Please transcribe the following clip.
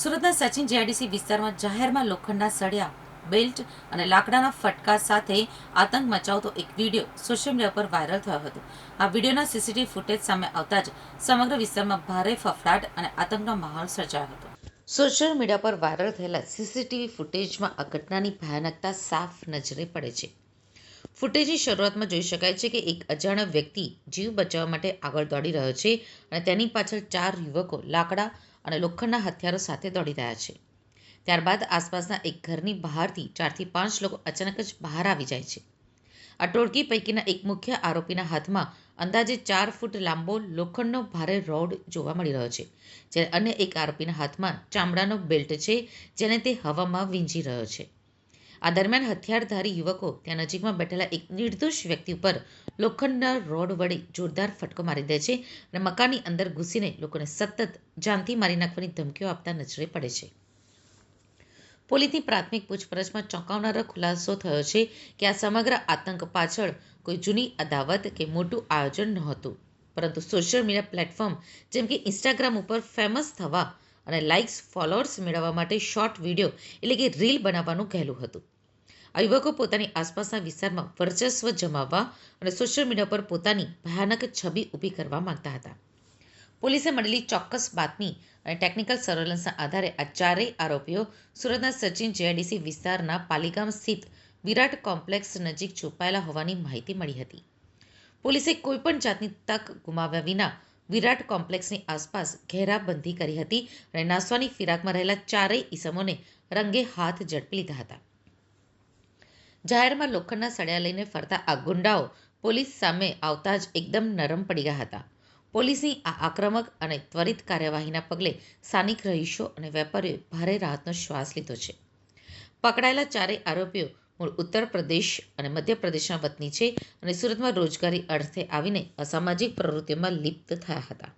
સુરતના સચિન જેઆઈડીસી વિસ્તારમાં જાહેરમાં લોખંડના સળિયા, બેલ્ટ અને લાકડાના ફટકા સાથે આતંક મચાવતો એક વિડીયો સોશિયલ મીડિયા પર વાયરલ થયો હતો. આ વિડીયોના સીસીટીવી ફૂટેજ સામે આવતા જ સમગ્ર વિસ્તારમાં ભારે ફફડાટ અને આતંકનો માહોલ સર્જાયો હતો. સોશિયલ મીડિયા પર વાયરલ થયેલા સીસીટીવી ફૂટેજમાં આ ઘટનાની ભયાનકતા સાફ નજરે પડે છે. ફૂટેજની શરૂઆતમાં જોઈ શકાય છે કે એક અજાણ્યો વ્યક્તિ જીવ બચાવવા માટે આગળ દોડી રહ્યો છે અને તેની પાછળ 4 યુવકો લાકડા અને લોખંડના હથિયારો સાથે દોડી રહ્યા છે. ત્યારબાદ આસપાસના એક ઘરની બહારથી 4 થી 5 લોકો અચાનક જ બહાર આવી જાય છે. આ ટોળકી પૈકીના એક મુખ્ય આરોપીના હાથમાં અંદાજે 4 ફૂટ લાંબો લોખંડનો ભારે રોડ જોવા મળી રહ્યો છે, જ્યારે અન્ય એક આરોપીના હાથમાં ચામડાનો બેલ્ટ છે, જેને તે હવામાં વીંજી રહ્યો છે. આ દરમિયાન હથિયારધારી યુવકો ત્યાં નજીકમાં બેઠેલા એક નિર્દોષ વ્યક્તિ ઉપર લોખંડના રોડ વડે જોરદાર ફટકો મારી દે છે અને મકાનની અંદર ઘૂસીને લોકોને સતત જાનથી મારી નાખવાની ધમકીઓ આપતા નજરે પડે છે. પોલીસની પ્રાથમિક પૂછપરછમાં ચોંકાવનારો ખુલાસો થયો છે કે આ સમગ્ર આતંક પાછળ કોઈ જૂની અદાવત કે મોટું આયોજન નહોતું, પરંતુ સોશિયલ મીડિયા પ્લેટફોર્મ જેમ કે ઇન્સ્ટાગ્રામ ઉપર ફેમસ થવા અને લાઇક્સ ફોલોઅર્સ મેળવવા માટે શોર્ટ વિડીયો એટલે કે રીલ બનાવવાનું કહેલું હતું. આ યુવકો પોતાની આસપાસના વિસ્તારમાં વર્ચસ્વ જમાવવા અને સોશિયલ મીડિયા પર પોતાની ભયાનક છબી ઊભી કરવા માંગતા હતા. પોલીસે મળેલી ચોક્કસ બાતમી અને ટેકનિકલ સર્વેલન્સના આધારે આ ચારેય આરોપીઓ સુરતના સચિન જેઆઈડીસી વિસ્તારના પાલીગામ સ્થિત વિરાટ કોમ્પ્લેક્સ નજીક છુપાયેલા હોવાની માહિતી મળી હતી. પોલીસે કોઈપણ જાતની તક ગુમાવ્યા વિના વિરાટ કોમ્પ્લેક્સની આસપાસ ઘેરાબંધી કરી હતી અને નાસવાની ફિરાકમાં રહેલા ચારેય ઈસમોને રંગે હાથ ઝડપી લીધા હતા. જાહેરમાં લોખંડના સળિયા લઈને ફરતા આ ગુંડાઓ પોલીસ સામે આવતા જ એકદમ નરમ પડી ગયા હતા. પોલીસની આ આક્રમક અને ત્વરિત કાર્યવાહીના પગલે સ્થાનિક રહીશો અને વેપારીઓએ ભારે રાહતનો શ્વાસ લીધો છે. પકડાયેલા ચારેય આરોપીઓ મૂળ ઉત્તર પ્રદેશ અને મધ્યપ્રદેશના વતની છે અને સુરતમાં રોજગારી અર્થે આવીને અસામાજિક પ્રવૃત્તિઓમાં લિપ્ત થયા હતા.